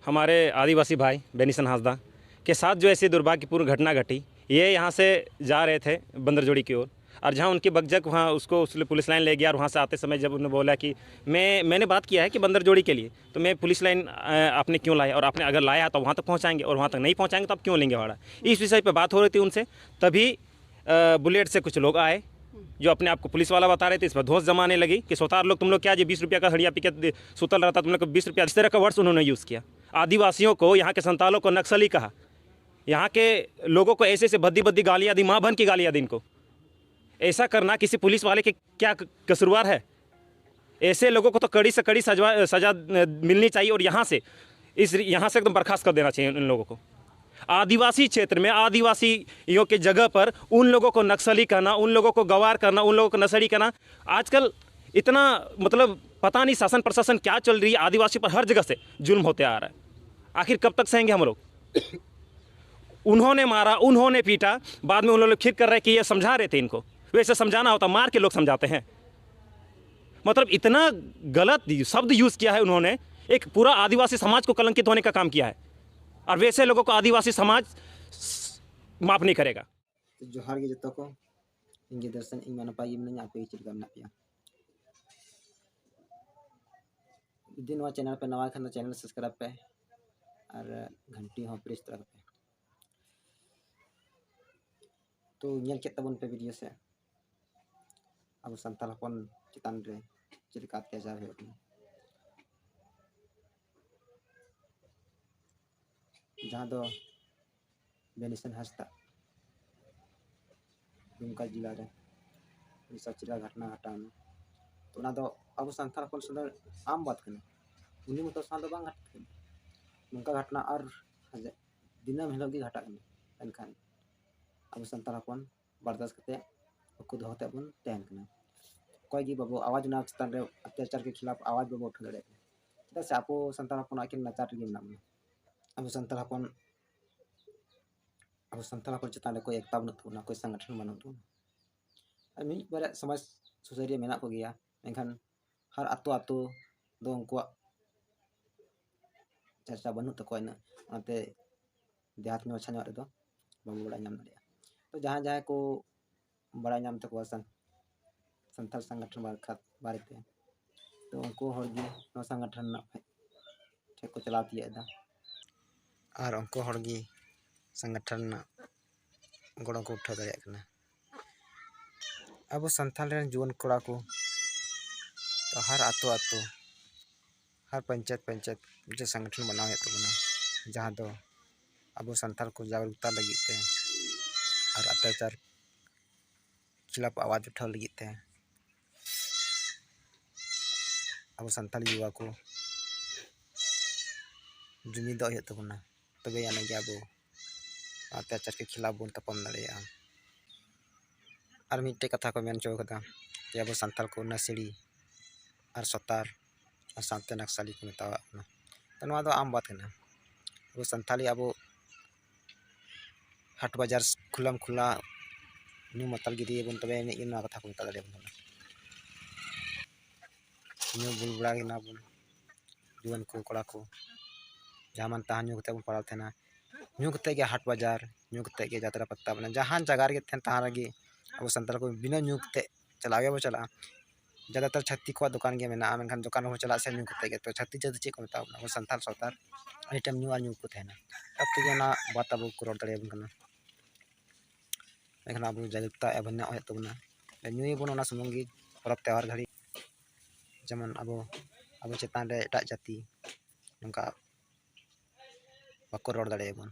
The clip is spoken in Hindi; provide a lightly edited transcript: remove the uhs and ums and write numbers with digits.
हमारे आदिवासी भाई बेनीसन हांसदा के साथ जो ऐसी दुर्भाग्यपूर्ण घटना घटी, ये यहाँ से जा रहे थे बंदरजोड़ी की ओर, और जहाँ उनकी बगजक वहाँ उसको पुलिस लाइन ले गया, और वहाँ से आते समय जब उन्होंने बोला कि मैंने बात किया है कि बंदरजोड़ी के लिए, तो मैं पुलिस लाइन आपने क्यों लाया, और आपने अगर लाया तो वहाँ तक पहुँचाएंगे, और वहाँ तक नहीं पहुँचाएंगे तो आप क्यों लेंगे भाड़ा। इस विषय पर बात हो रही थी उनसे। तभी बुलेट से कुछ लोग आए जो अपने आप को पुलिस वाला बता रहे थे। इस पर धोस जमाने लगी कि सोतार लोग, तुम लोग क्या, जो 20 रुपये का हड़िया पी के सुतल रहता, तुम लोग को 20 रुपया, इस तरह का वर्ड्स उन्होंने यूज़ किया। आदिवासियों को, यहाँ के संतालों को नक्सली कहा, यहाँ के लोगों को ऐसे भद्दी भद्दी गालियाँ दी, माँ बहन की गालियाँ दी इनको। ऐसा करना किसी पुलिस वाले के क्या कसूरवार है? ऐसे लोगों को तो कड़ी से कड़ी सजा मिलनी चाहिए, और यहाँ से एकदम बर्खास्त कर देना चाहिए इन लोगों को। आदिवासी क्षेत्र में आदिवासियों के जगह पर उन लोगों को नक्सली कहना, उन लोगों को गवार करना, उन लोगों को नसड़ी कहना, आजकल इतना मतलब पता नहीं शासन प्रशासन क्या चल रही है। आदिवासी पर हर जगह से जुल्म होते आ रहा है। आखिर कब तक सहेंगे हम लोग? उन्होंने मारा, उन्होंने पीटा, बाद में उन लोग फिर कर रहे कि ये समझा रहे थे इनको। वैसे समझाना होता, मार के लोग समझाते हैं। मतलब इतना गलत शब्द यूज़ किया है उन्होंने, एक पूरा आदिवासी समाज को कलंकित होने का काम किया है, और वैसे लोगों को आदिवासी समाज माफ नहीं करेगा। तो जोहार के जतो को इंगे दर्शन इन नपाय मिनया आपे चिलका मेना पिया दिन वा चैनल पे नवा खान चैनल सब्सक्राइब पे और घंटी हो प्रेस तरह पे तो ñel चेक तबन पे वीडियो से अब संताल हपन चितान रे चिलका अत्याचार हो जहाँ दो बेनीसन हांसदा दुमका जिला रे चिरा घटना घटाना तो ना दो अब संताल हपन सुंदर आम बात करना उन्हीं में तो साल दो बांग घट नौका घटना और दिनम हिलोग की घटा एनखान अब संताल हपन बर्दाश्त करते खुद होते बन तहन करना कोई की बाबू आवाज ना चितान रे अत्याचार के खिलाफ आवाज बाबू उठा दड़े चेदा से आपो संताल हपन आकिन नाचार गे मेना अब संताल हपन चितान रे कोई एकता बनुत तबना कोई संगठन बनुत तबना मिद बारे समाज सुसाइडिया मेना को गया एनखान हर आतो आतो दो उनको चर्चा बनुत तको ना ओनाते देहात में अच्छा रे दो बाबू बड़ा नाम दड़िया तो जहाँ जहाँ को बड़ा नाम तको संथाल संगठन बारे ते तो उनको हड़गी नो संगठन ठेक को चला दिया दा और उनको हड़गी संगठन गड़ों को उठा दाड़े कना अब संथाल रे जुवन कोड़ा को तो हर आतो आतो हर पंचायत जो संगठन बनावे तबना जहाँ दो अब संथाल को जागरूकता लगी ते और अत्याचार खिलाफ आवाज उठा लगी ते अब संथाली युवा को जुमिद तबना तबे यानी कि अब अत्याचार के खिलाफ बन तपम दाड़ेया और मिट्टे कथा को मेन चौकदा कि अब संथाल को नसड़ी और सतार और साथ नक्सली को मेतावा तो नवा दो आम बात करना अब संथाली अब हाट बाजार खुलम खुला न्यू मतल गिरी बन तबे इन कथा को मेता दाड़े बन न्यू बुलबुड़ा गिना बन जुवन को कोड़ा को जहाँ मन तहाँ न्यू कते बन पड़ाल थेना न्यू कते के हाट बाजार न्यू कते के यात्रा पत्ता बना जहाँ जगह रे थेन तहाँ रगे अब संताल को बिना न्यू कते चलावे बो चला ज़्यादातर छत्ती को दुकान के मेना मेनखान दुकान हो चला से न्यू कते के तो छत्ती जद चे को मेता अब संताल सौतार आइटम न्यू को थेना अब तो ना बात अब को रोड दड़े बन मेनखान अब जागरूकता एबन हो तबना न्यू बन ओना सुमुंगी परब त्योहार घड़ी जेमन अब चेतान रे एटा जाति नंका बाको रोड दड़े बन